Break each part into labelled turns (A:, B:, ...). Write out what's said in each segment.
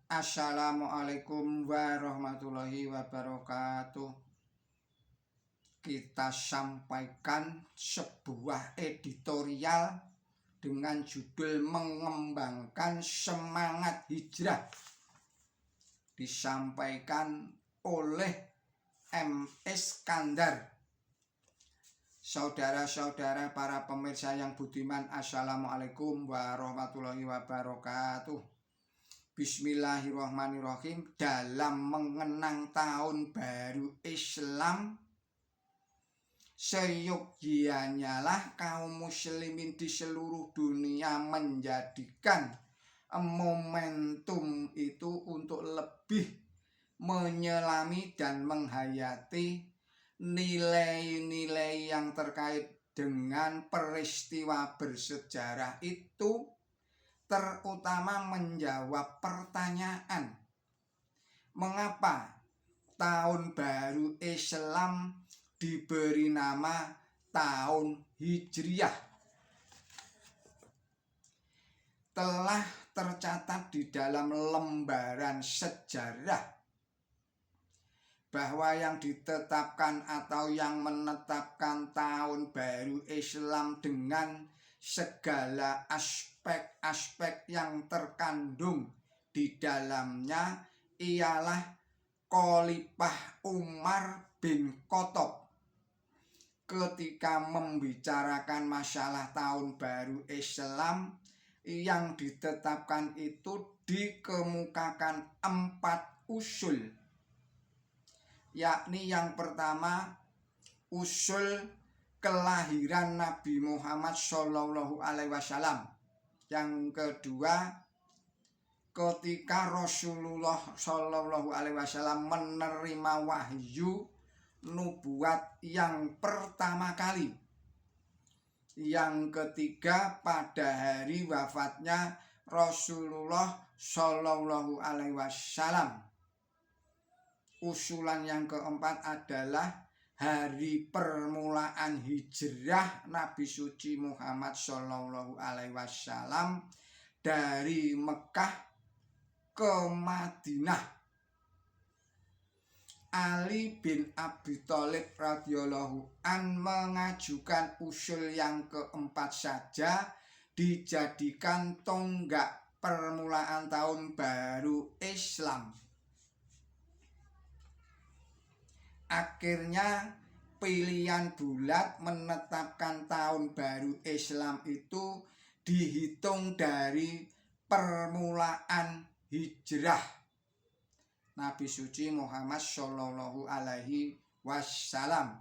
A: Assalamualaikum warahmatullahi wabarakatuh. Kita sampaikan sebuah editorial dengan judul Mengembangkan Semangat Hijrah. Disampaikan oleh M. Iskandar. Saudara-saudara para pemirsa yang budiman, Assalamualaikum warahmatullahi wabarakatuh. Bismillahirrahmanirrahim. Dalam mengenang tahun baru Islam, seyogyanya lah kaum muslimin di seluruh dunia menjadikan momentum itu untuk lebih menyelami dan menghayati nilai-nilai yang terkait dengan peristiwa bersejarah itu, terutama menjawab pertanyaan mengapa tahun baru Islam diberi nama tahun Hijriah. Telah tercatat di dalam lembaran sejarah bahwa yang ditetapkan atau yang menetapkan tahun baru Islam dengan segala aspek-aspek yang terkandung di dalamnya ialah Khalifah Umar bin Khattab. Ketika membicarakan masalah tahun baru Islam, yang ditetapkan itu dikemukakan 4 usul, yakni yang pertama usul kelahiran Nabi Muhammad SAW. Yang kedua, ketika Rasulullah SAW menerima wahyu nubuat yang pertama kali. Yang ketiga, pada hari wafatnya Rasulullah SAW. Usulan yang keempat adalah hari permulaan hijrah Nabi suci Muhammad SAW dari Mekah ke Madinah. Ali bin Abi Thalib radhiyallahu an mengajukan usul yang keempat saja dijadikan tonggak permulaan tahun baru Islam. Akhirnya pilihan bulat menetapkan tahun baru Islam itu dihitung dari permulaan hijrah Nabi suci Muhammad Shallallahu Alaihi Wasallam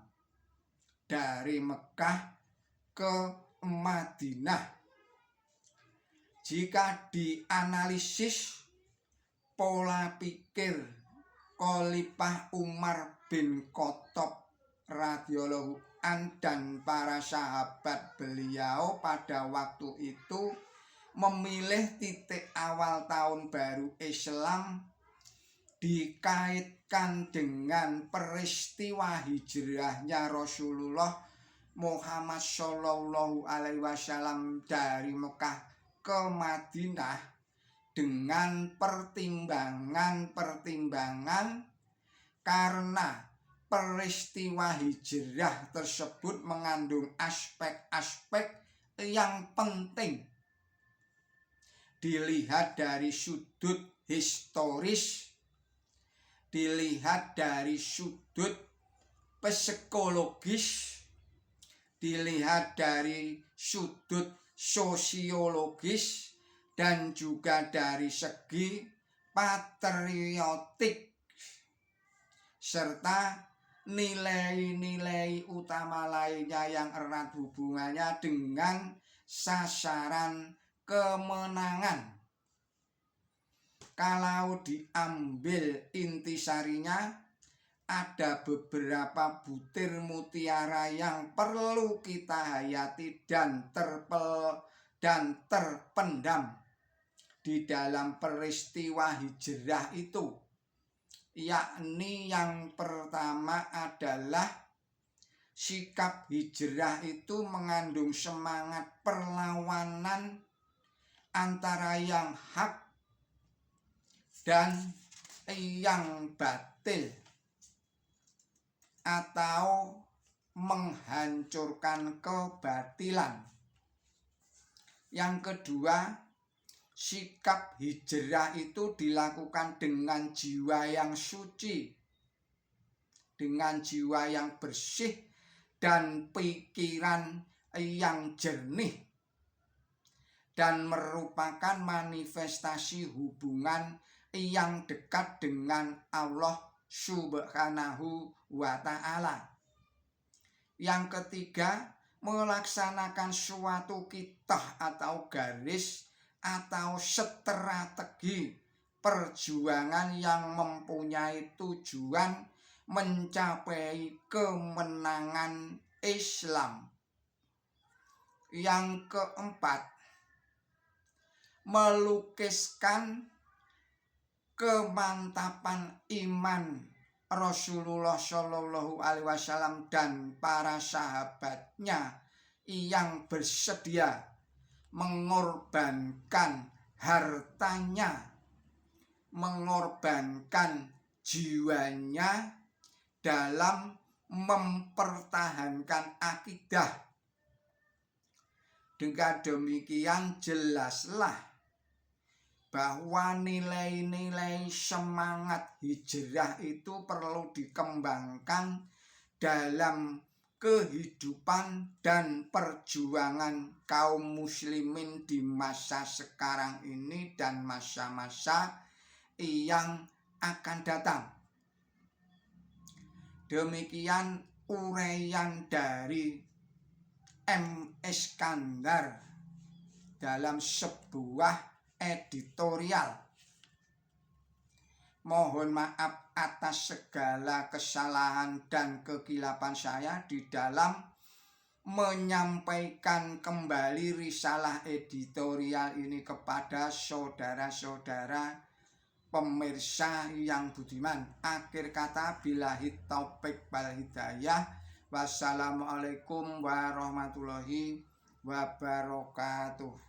A: dari Mekah ke Madinah. Jika dianalisis pola pikir Khalifah Umar bin Khattab radhiyallahu an dan para sahabat beliau pada waktu itu memilih titik awal tahun baru Islam dikaitkan dengan peristiwa hijrahnya Rasulullah Muhammad Shallallahu Alaihi Wasallam dari Mekah ke Madinah dengan pertimbangan karena peristiwa hijrah tersebut mengandung aspek-aspek yang penting dilihat dari sudut historis, dilihat dari sudut psikologis, dilihat dari sudut sosiologis, dan juga dari segi patriotik, serta nilai-nilai utama lainnya yang erat hubungannya dengan sasaran kemenangan. Kalau diambil intisarinya, ada beberapa butir mutiara yang perlu kita hayati dan terpendam di dalam peristiwa hijrah itu, yakni yang pertama adalah sikap hijrah itu mengandung semangat perlawanan antara yang hak dan yang batil atau menghancurkan kebatilan. Yang kedua, sikap hijrah itu dilakukan dengan jiwa yang suci, dengan jiwa yang bersih dan pikiran yang jernih, dan merupakan manifestasi hubungan yang dekat dengan Allah Subhanahu wa Ta'ala. Yang ketiga, melaksanakan suatu kitah atau garis atau strategi perjuangan yang mempunyai tujuan mencapai kemenangan Islam. Yang keempat, melukiskan kemantapan iman Rasulullah Shallallahu Alaihi Wasallam dan para sahabatnya yang bersedia mengorbankan hartanya, mengorbankan jiwanya dalam mempertahankan akidah. Dengan demikian jelaslah bahwa nilai-nilai semangat hijrah itu perlu dikembangkan dalam kehidupan dan perjuangan kaum muslimin di masa sekarang ini dan masa-masa yang akan datang. Demikian uraian dari M. Iskandar dalam sebuah editorial. Mohon maaf atas segala kesalahan dan kekilapan saya di dalam menyampaikan kembali risalah editorial ini kepada saudara-saudara pemirsa yang budiman. Akhir kata, billahi taufik wal hidayah. Wassalamualaikum warahmatullahi wabarakatuh.